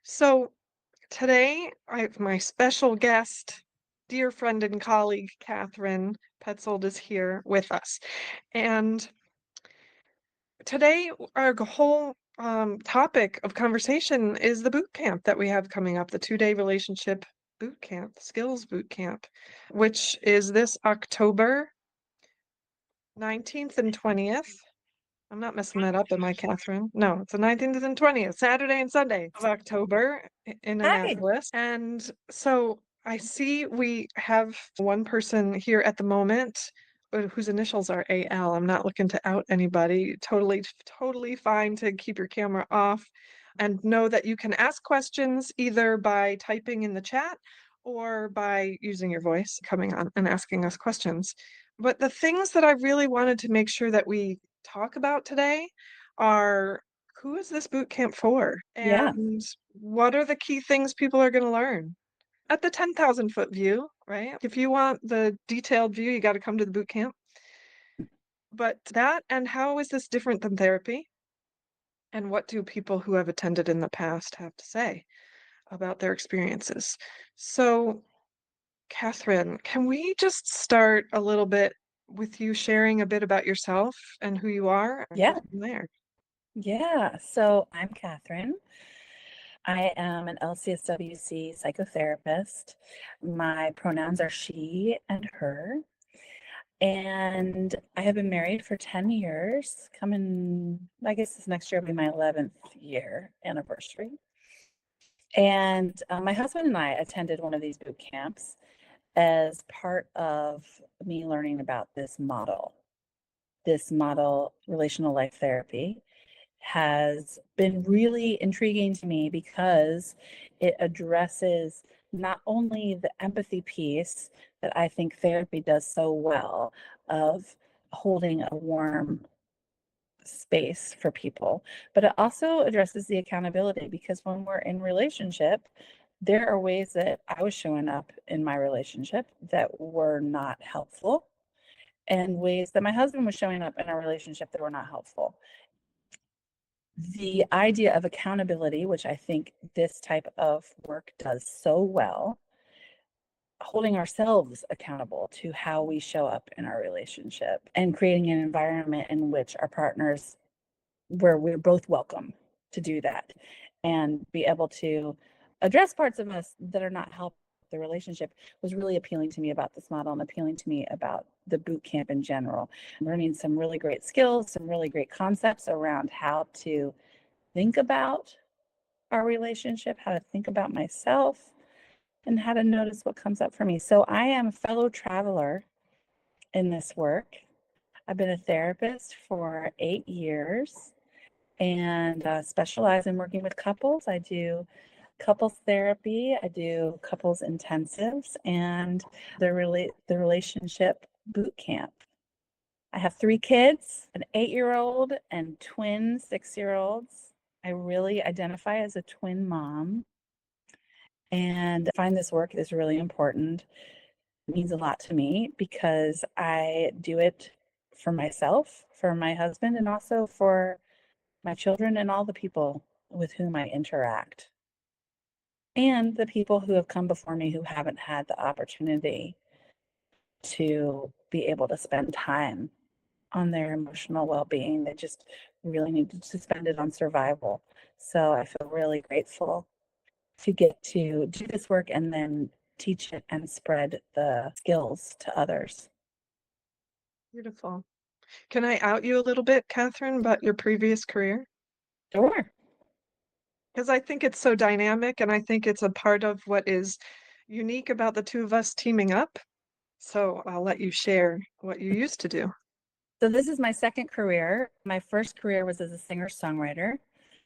So today, I have my special guest, dear friend and colleague, Katherine Petzold, is here with us. And today, our whole topic of conversation is the boot camp that we have coming up, the 2-day relationship boot camp, skills boot camp, which is this October 19th and 20th. I'm not messing that up, am I, Catherine? No, it's the 19th and 20th, Saturday and Sunday of October in Hi. Annapolis. And so I see we have one person here at the moment whose initials are AL. I'm not looking to out anybody. Totally fine to keep your camera off and know that you can ask questions either by typing in the chat or by using your voice coming on and asking us questions. But the things that I really wanted to make sure that we talk about today are who is this boot camp for? Yeah. And what are the key things people are going to learn? At the 10,000 foot view, right? If you want the detailed view, you got to come to the boot camp. But that and how is this different than therapy? And what do people who have attended in the past have to say about their experiences? So, Catherine, can we just start a little bit with you sharing a bit about yourself and who you are and go Yeah. from there? Yeah. So I'm Katherine. I am an LCSWC psychotherapist. My pronouns are she and her. And I have been married for 10 years. I guess this next year will be my 11th year anniversary. And my husband and I attended one of these boot camps as part of me learning about this model, relational life therapy. Has been really intriguing to me because it addresses not only the empathy piece that I think therapy does so well of holding a warm space for people, but it also addresses the accountability because when we're in relationship, there are ways that I was showing up in my relationship that were not helpful and ways that my husband was showing up in our relationship that were not helpful. The idea of accountability, which I think this type of work does so well, holding ourselves accountable to how we show up in our relationship and creating an environment in which our partners, where we're both welcome to do that and be able to address parts of us that are not helping the relationship was really appealing to me about this model and appealing to me about the boot camp in general. Learning some really great skills, some really great concepts around how to think about our relationship, how to think about myself, and how to notice what comes up for me. So I am a fellow traveler in this work. I've been a therapist for 8 years and specialize in working with couples. I do couples therapy, I do couples intensives, and the relationship boot camp. I have 3 kids, an 8-year-old and twin 6-year-olds. I really identify as a twin mom and I find this work is really important. It means a lot to me because I do it for myself, for my husband, and also for my children and all the people with whom I interact. And the people who have come before me who haven't had the opportunity to be able to spend time on their emotional well-being. They just really needed to spend it on survival. So I feel really grateful to get to do this work and then teach it and spread the skills to others. Beautiful. Can I out you a little bit, Catherine, about your previous career? Sure. Because I think it's so dynamic and I think it's a part of what is unique about the two of us teaming up. So I'll let you share what you used to do. So this is my second career. My first career was as a singer-songwriter.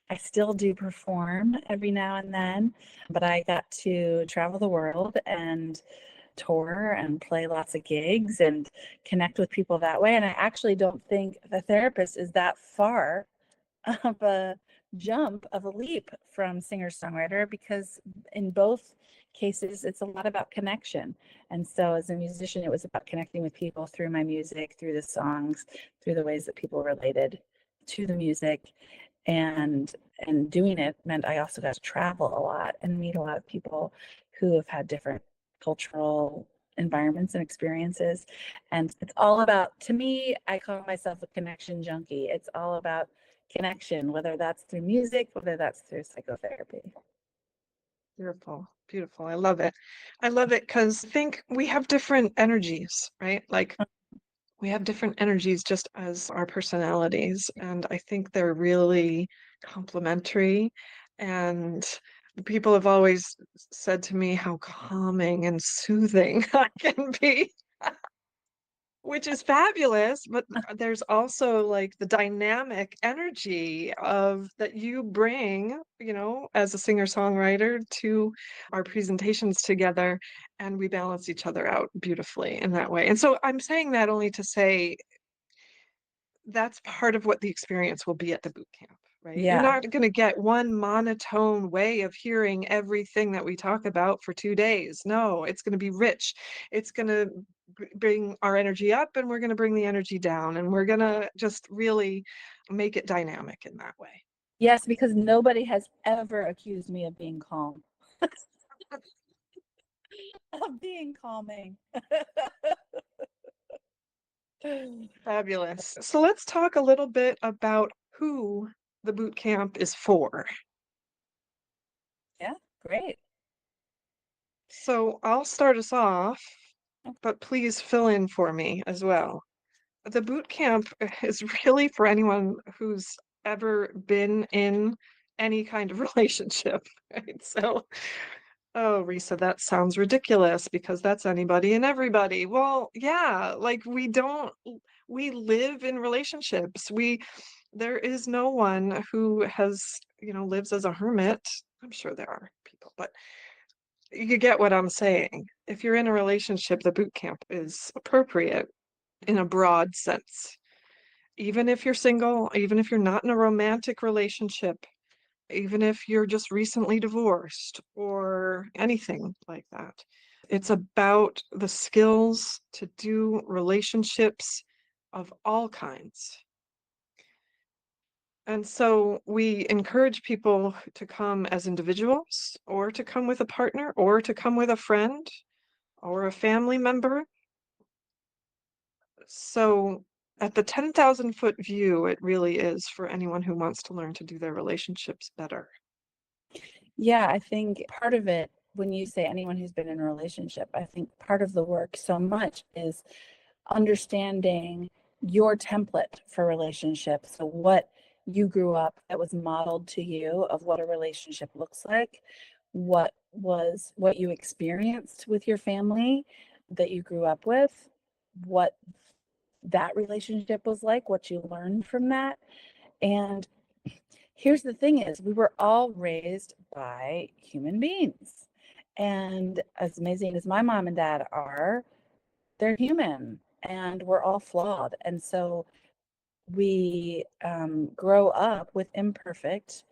I still do perform every now and then, but I got to travel the world and tour and play lots of gigs and connect with people that way. And I actually don't think the therapist is that far of a jump, of a leap from singer-songwriter, because in both cases it's a lot about connection. And so as a musician, it was about connecting with people through my music, through the songs, through the ways that people related to the music. And doing it meant I also got to travel a lot and meet a lot of people who have had different cultural environments and experiences. And it's all about, to me, I call myself a connection junkie. It's all about connection, whether that's through music, whether that's through psychotherapy. Beautiful, beautiful. I love it. I love it because I think we have different energies, right? Like we have different energies just as our personalities. And I think they're really complementary. And people have always said to me how calming and soothing I can be. Which is fabulous, but there's also like the dynamic energy of that you bring, as a singer-songwriter to our presentations together, and we balance each other out beautifully in that way. And so I'm saying that only to say that's part of what the experience will be at the boot camp, right? You're Yeah. not going to get one monotone way of hearing everything that we talk about for 2 days. No, it's going to be rich. It's going to bring our energy up, and we're going to bring the energy down, and we're going to just really make it dynamic in that way. Yes, because nobody has ever accused me of being calm, of being calming. Fabulous. So let's talk a little bit about who the boot camp is for. Yeah, great. So I'll start us off, but please fill in for me as well. The boot camp is really for anyone who's ever been in any kind of relationship, right? So, oh, Risa, that sounds ridiculous because that's anybody and everybody. Well, yeah, like we live in relationships. There is no one who lives as a hermit. I'm sure there are people, but you get what I'm saying. If you're in a relationship, the boot camp is appropriate in a broad sense. Even if you're single, even if you're not in a romantic relationship, even if you're just recently divorced or anything like that. It's about the skills to do relationships of all kinds. And so we encourage people to come as individuals, or to come with a partner, or to come with a friend or a family member. So at the 10,000-foot view, it really is for anyone who wants to learn to do their relationships better. Yeah, I think part of it, when you say anyone who's been in a relationship, I think part of the work so much is understanding your template for relationships. So what you grew up that was modeled to you of what a relationship looks like, what you experienced with your family that you grew up with, what that relationship was like, what you learned from that. And here's the thing is we were all raised by human beings. And as amazing as my mom and dad are, they're human and we're all flawed. And so we grow up with imperfect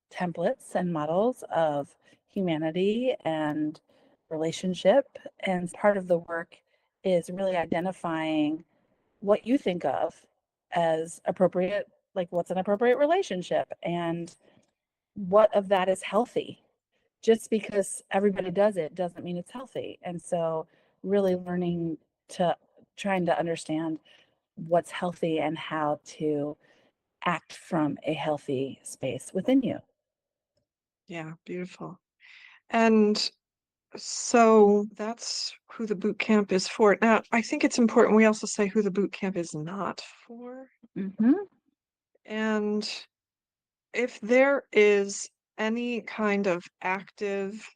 templates and models of humanity and relationship. And part of the work is really identifying what you think of as appropriate, like what's an appropriate relationship and what of that is healthy. Just because everybody does it doesn't mean it's healthy. And so really learning to trying to understand what's healthy and how to act from a healthy space within you. Yeah, beautiful. And so that's who the boot camp is for. Now, I think it's important we also say who the boot camp is not for. Mm-hmm. And if there is any kind of active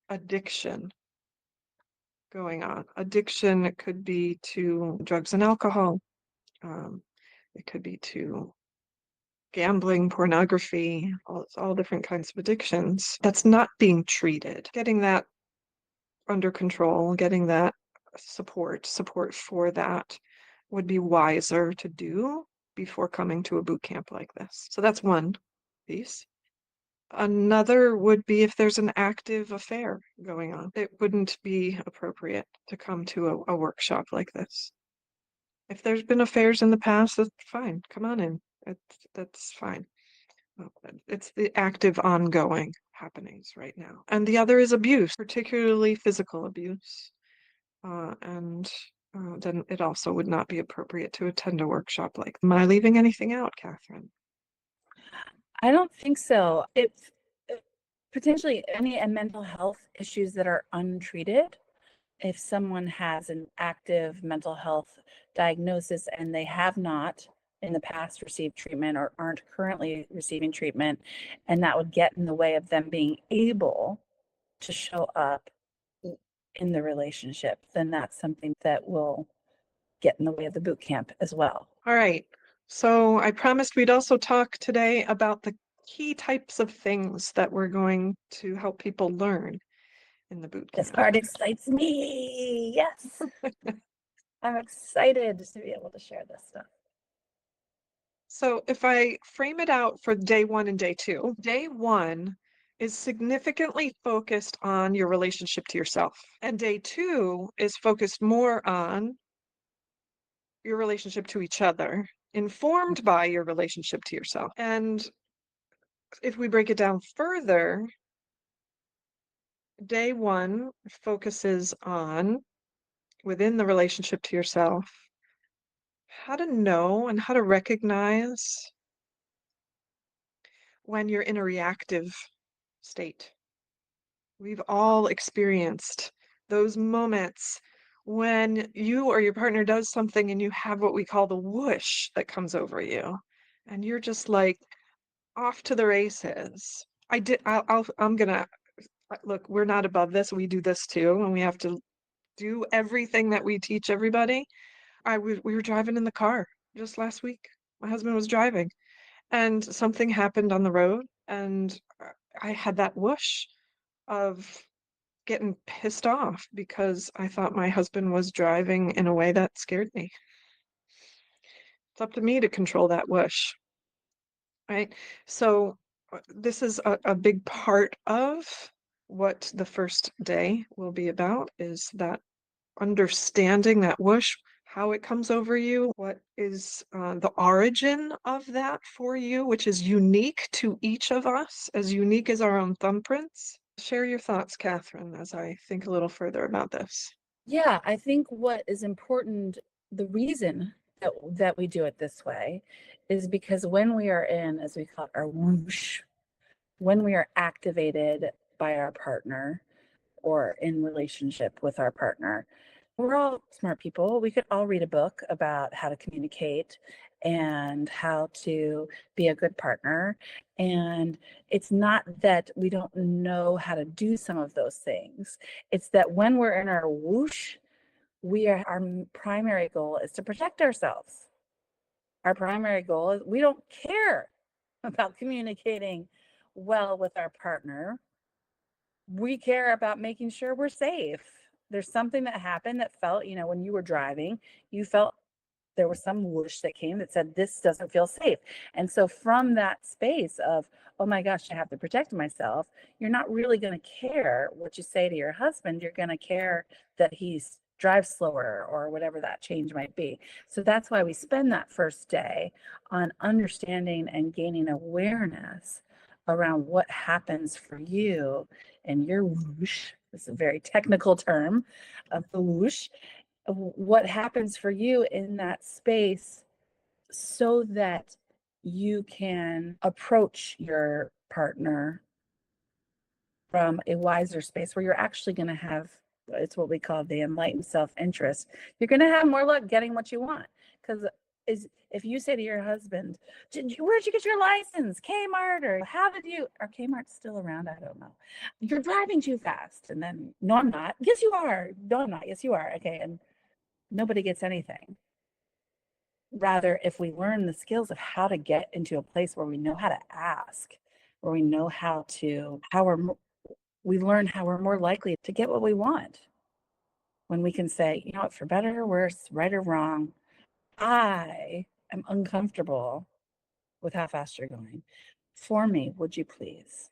addiction going on, addiction could be to drugs and alcohol, um, it could be to gambling, pornography, all different kinds of addictions that's not being treated, getting that under control, getting that support for that would be wiser to do before coming to a boot camp like this. So that's one piece. Another would be if there's an active affair going on. It wouldn't be appropriate to come to a workshop like this. If there's been affairs in the past, that's fine. Come on in. That's fine. It's the active ongoing happenings right now. And the other is abuse, particularly physical abuse. And then it also would not be appropriate to attend a workshop like. Am I leaving anything out, Catherine? I don't think so. It's potentially any mental health issues that are untreated. If someone has an active mental health diagnosis and they have not in the past received treatment or aren't currently receiving treatment, and that would get in the way of them being able to show up in the relationship, then that's something that will get in the way of the boot camp as well. All right. So I promised we'd also talk today about the key types of things that we're going to help people learn in the boot This camp. part excites me. Yes. I'm excited to be able to share this stuff. So if I frame it out for day one and day one is significantly focused on your relationship to yourself. And day two is focused more on your relationship to each other, informed by your relationship to yourself. And if we break it down further, day one focuses on, within the relationship to yourself, how to know and how to recognize when you're in a reactive state. We've all experienced those moments when you or your partner does something and you have what we call the whoosh that comes over you, and you're just like off to the races. I'm gonna look, we're not above this. We do this too, and we have to do everything that we teach everybody. We were driving in the car just last week. My husband was driving, and something happened on the road, and I had that whoosh of getting pissed off because I thought my husband was driving in a way that scared me. It's up to me to control that whoosh, right? So this is a big part of what the first day will be about, is that understanding that whoosh, how it comes over you, what is the origin of that for you, which is unique to each of us, as unique as our own thumbprints. Share your thoughts, Catherine, as I think a little further about this. Yeah, I think what is important, the reason that we do it this way is because when we are in, as we call it, our whoosh, when we are activated by our partner or in relationship with our partner, we're all smart people. We could all read a book about how to communicate and how to be a good partner. And it's not that we don't know how to do some of those things. It's that when we're in our whoosh, our primary goal is to protect ourselves. Our primary goal is we don't care about communicating well with our partner. We care about making sure we're safe. There's something that happened that felt, when you were driving, you felt there was some whoosh that came that said, this doesn't feel safe. And so from that space of, oh my gosh, I have to protect myself, you're not really going to care what you say to your husband. You're going to care that he's drives slower or whatever that change might be. So that's why we spend that first day on understanding and gaining awareness around what happens for you and your whoosh. This is a very technical term of the whoosh, what happens for you in that space so that you can approach your partner from a wiser space where you're actually going to have, it's what we call the enlightened self-interest. You're going to have more luck getting what you want, because if you say to your husband, where'd you get your license? Kmart, or how did you, are Kmart's still around? I don't know. You're driving too fast. And then, no, I'm not. Yes, you are. No, I'm not. Yes, you are. Okay. And nobody gets anything. Rather, if we learn the skills of how to get into a place where we know how to ask, where we know we learn how we're more likely to get what we want. When we can say, you know what, for better or worse, right or wrong, I am uncomfortable with how fast you're going. For me, would you please?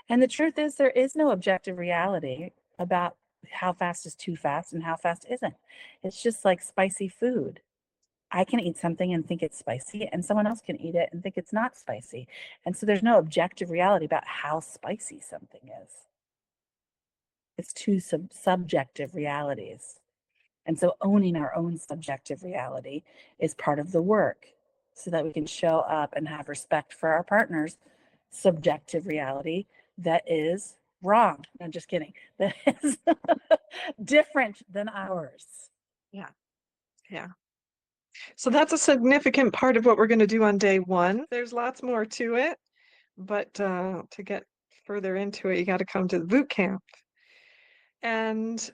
And the truth is, there is no objective reality about how fast is too fast and how fast isn't. It's just like spicy food. I can eat something and think it's spicy, and someone else can eat it and think it's not spicy. And so there's no objective reality about how spicy something is. It's two subjective realities. And so owning our own subjective reality is part of the work so that we can show up and have respect for our partner's subjective reality that is wrong. I'm just kidding. That is different than ours. Yeah. Yeah. So that's a significant part of what we're going to do on day one. There's lots more to it, but to get further into it, you got to come to the boot camp. And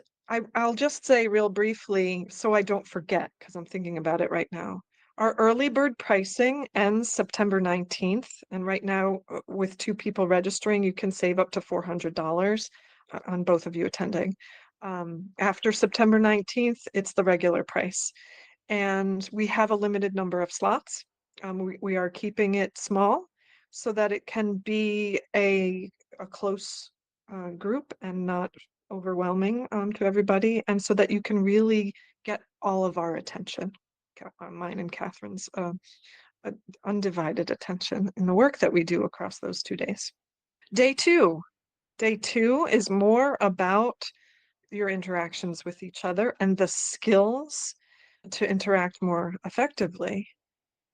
I'll just say real briefly, so I don't forget, because I'm thinking about it right now. Our early bird pricing ends September 19th. And right now, with two people registering, you can save up to $400 on both of you attending. After September 19th, it's the regular price. And we have a limited number of slots. We are keeping it small so that it can be a close group and not overwhelming to everybody, and so that you can really get all of our attention, mine and Catherine's uh, undivided attention in the work that we do across those 2 days. Day two. Day two is more about your interactions with each other and the skills to interact more effectively.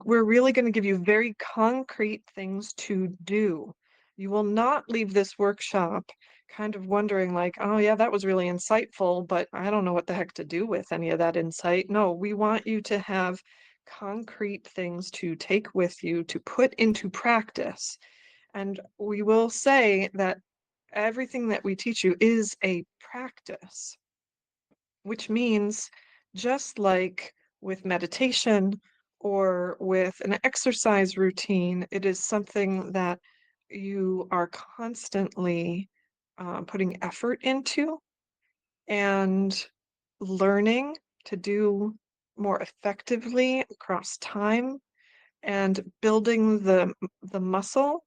We're really going to give you very concrete things to do. You will not leave this workshop kind of wondering like, oh yeah, that was really insightful, but I don't know what the heck to do with any of that insight. No, we want you to have concrete things to take with you to put into practice. And we will say that everything that we teach you is a practice, which means just like with meditation or with an exercise routine, it is something that you are constantly putting effort into and learning to do more effectively across time and building the muscle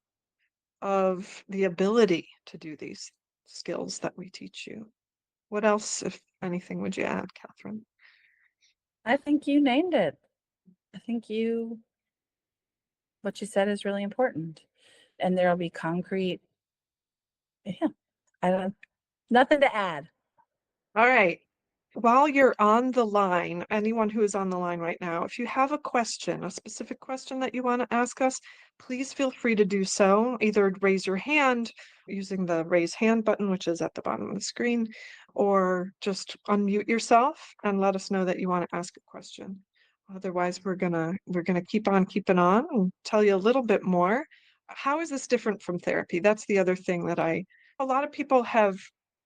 of the ability to do these skills that we teach you. What else, if anything, would you add, Catherine? I think you named it. I think what you said is really important. And there'll be concrete, yeah, I don't, nothing to add. All right. While you're on the line, anyone who is on the line right now, if you have a question, a specific question that you want to ask us, please feel free to do so. Either raise your hand using the raise hand button, which is at the bottom of the screen, or just unmute yourself and let us know that you want to ask a question. Otherwise, we're gonna keep on keeping on and tell you a little bit more. How is this different from therapy? That's the other thing that a lot of people have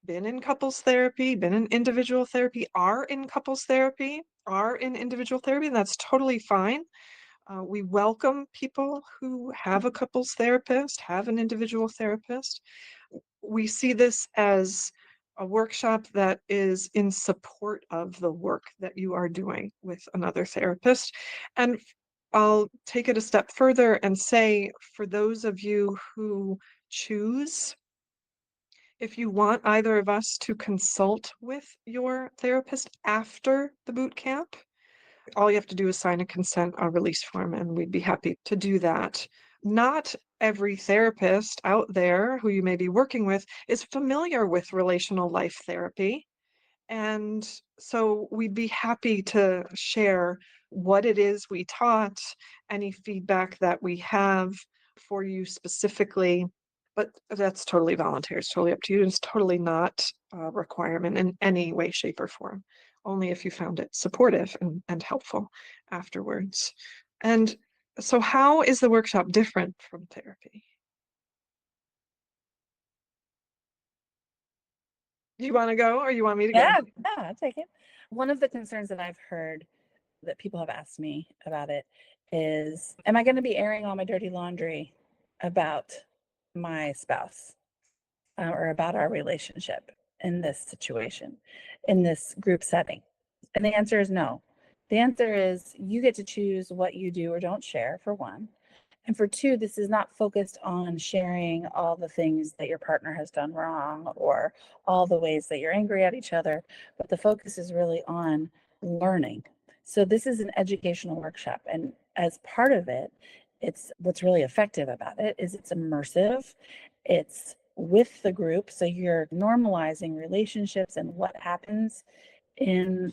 been in couples therapy, been in individual therapy, are in couples therapy, are in individual therapy, and that's totally fine. We welcome people who have a couples therapist, have an individual therapist. We see this as a workshop that is in support of the work that you are doing with another therapist. And I'll take it a step further and say, for those of you who choose, if you want either of us to consult with your therapist after the boot camp, all you have to do is sign a consent release form, and we'd be happy to do that. Not every therapist out there who you may be working with is familiar with relational life therapy. And so we'd be happy to share what it is we taught, any feedback that we have for you specifically. But that's totally voluntary. It's totally up to you. It's totally not a requirement in any way, shape, or form. Only if you found it supportive and helpful afterwards. And so, how is the workshop different from therapy? Do you want to go or you want me to go? Yeah, yeah, I'll take it. One of the concerns that I've heard that people have asked me about it is, am I going to be airing all my dirty laundry about my spouse or about our relationship in this situation, in this group setting? And the answer is no. The answer is you get to choose what you do or don't share, for one. And for two, this is not focused on sharing all the things that your partner has done wrong or all the ways that you're angry at each other, but the focus is really on learning. So this is an educational workshop, and as part of it, it's what's really effective about it is it's immersive. It's with the group, so you're normalizing relationships and what happens in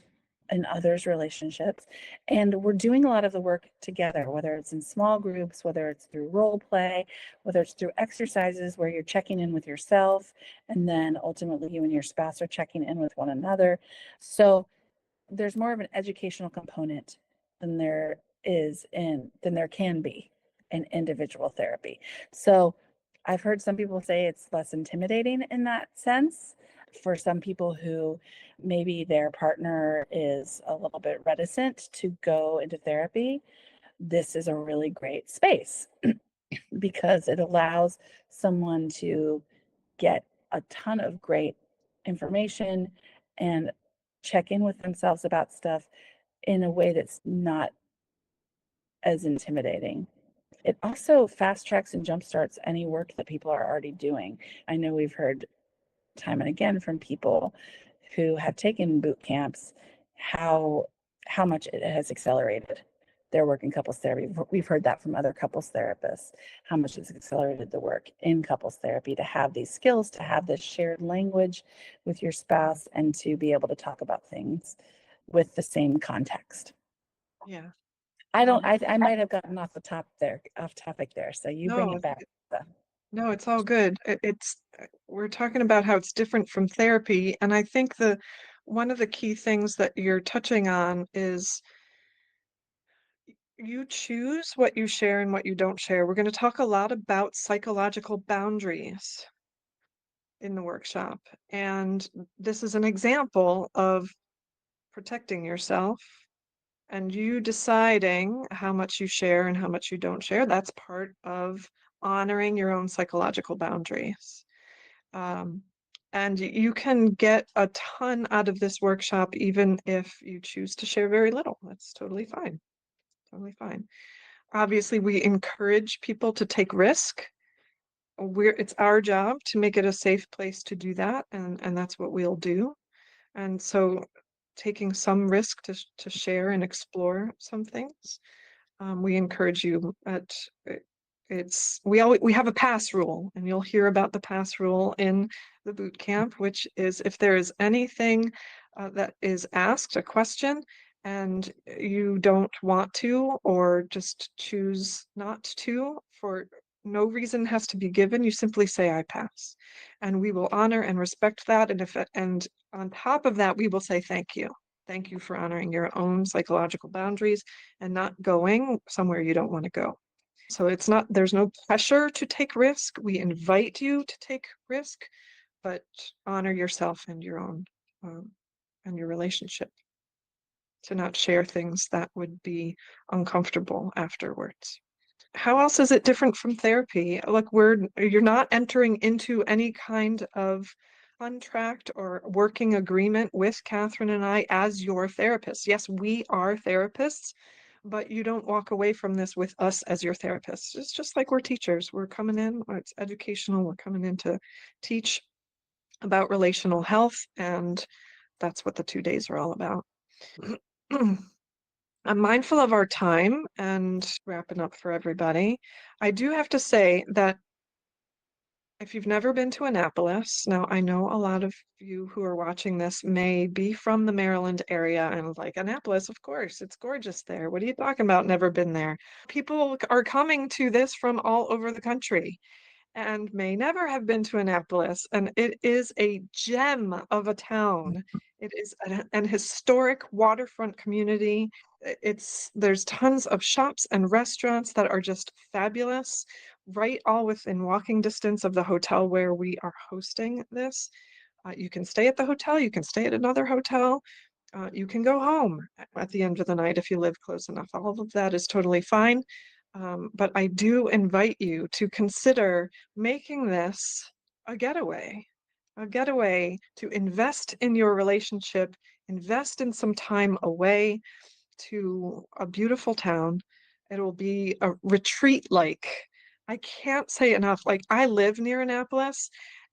others' relationships. And we're doing a lot of the work together, whether it's in small groups, whether it's through role play, whether it's through exercises where you're checking in with yourself, and then ultimately you and your spouse are checking in with one another. So there's more of an educational component than there can be in individual therapy. So I've heard some people say it's less intimidating in that sense. For some people who maybe their partner is a little bit reticent to go into therapy, this is a really great space because it allows someone to get a ton of great information and check in with themselves about stuff in a way that's not as intimidating. It also fast tracks and jumpstarts any work that people are already doing. I know we've heard time and again from people who have taken boot camps how much it has accelerated their work in couples therapy. We've heard that from other couples therapists, how much it's accelerated the work in couples therapy to have these skills, to have this shared language with your spouse, and to be able to talk about things with the same context. Yeah. I don't, Um, I might have gotten off topic there. So you bring no, it back. no, it's all good. We're talking about how it's different from therapy, and I think the one of the key things that you're touching on is you choose what you share and what you don't share. We're going to talk a lot about psychological boundaries in the workshop, and this is an example of protecting yourself and you deciding how much you share and how much you don't share. That's part of honoring your own psychological boundaries. Um, and you can get a ton out of this workshop, even if you choose to share very little. That's totally fine. Totally fine. Obviously, we encourage people to take risk. It's our job to make it a safe place to do that, and that's what we'll do. And so taking some risk to share and explore some things. We encourage you at we have a pass rule, and you'll hear about the pass rule in the boot camp, which is if there is anything that is asked, a question, and you don't want to, or just choose not to, for no reason has to be given, you simply say I pass, and we will honor and respect that. And on top of that, we will say thank you. Thank you for honoring your own psychological boundaries and not going somewhere you don't want to go. So there's no pressure to take risk. We invite you to take risk, but honor yourself and your own and your relationship, to not share things that would be uncomfortable afterwards. How else is it different from therapy? Like you're not entering into any kind of contract or working agreement with Katherine and I as your therapist. Yes, we are therapists, but you don't walk away from this with us as your therapist. It's just like we're teachers. We're coming in, it's educational. We're coming in to teach about relational health, and that's what the 2 days are all about. I'm mindful of our time and wrapping up for everybody. I do have to say that if you've never been to Annapolis, now I know a lot of you who are watching this may be from the Maryland area and like Annapolis, of course, it's gorgeous there. What are you talking about? Never been there. People are coming to this from all over the country and may never have been to Annapolis. And it is a gem of a town. It is an historic waterfront community. There's tons of shops and restaurants that are just fabulous, right all within walking distance of the hotel where we are hosting this. You can stay at the hotel, you can stay at another hotel. You can go home at the end of the night if you live close enough. All of that is totally fine. But I do invite you to consider making this a getaway, a getaway to invest in your relationship, invest in some time away to a beautiful town. It'll be a retreat like. I can't say enough. Like, I live near Annapolis,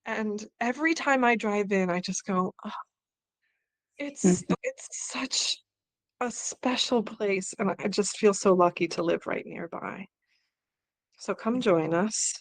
and every time I drive in, I just go, oh, it's such a special place, and I just feel so lucky to live right nearby. So come join us.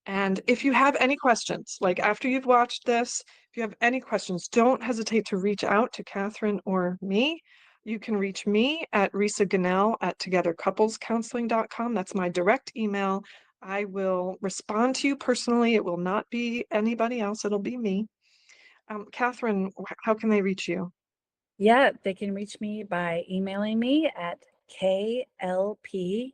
And if you have any questions, like after you've watched this, if you have any questions, don't hesitate to reach out to Katherine or me. You can reach me at Risa Ganel at togethercouplescounseling.com. That's my direct email. I will respond to you personally. It will not be anybody else. It'll be me. Katherine, how can they reach you? Yeah, they can reach me by emailing me at KLP,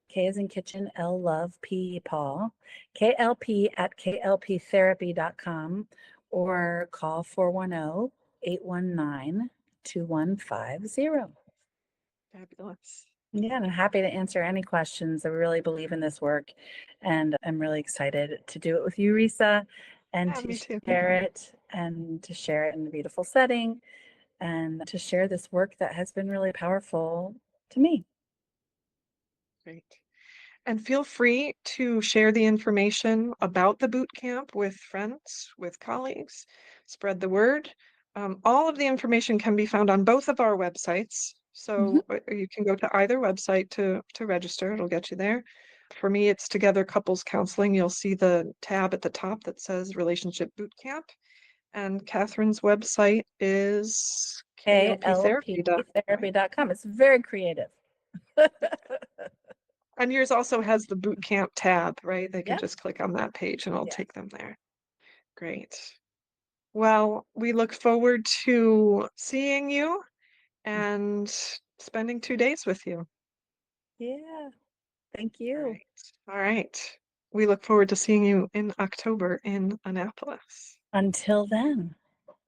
K as in kitchen, L love, P Paul, KLP at klptherapy.com, or call 410-819-2150. Fabulous. Yeah, and I'm happy to answer any questions. I really believe in this work, and I'm really excited to do it with you, Risa, and Yeah, to me too. share it in a beautiful setting, and to share this work that has been really powerful to me. Great. And feel free to share the information about the boot camp with friends, with colleagues, spread the word. All of the information can be found on both of our websites. Mhm. So you can go to either website to register. It'll get you there. For me, it's Together Couples Counseling. You'll see the tab at the top that says Relationship Bootcamp. And Catherine's website is klptherapy.com, right? klptherapy.com. It's very creative. And yours also has the boot camp tab, right? They can Yep. just click on that page and it'll Yes. take them there. Great. Well, we look forward to seeing you and spending 2 days with you. Yeah. Thank All you. right. All right. We look forward to seeing you in October in Annapolis. Until then.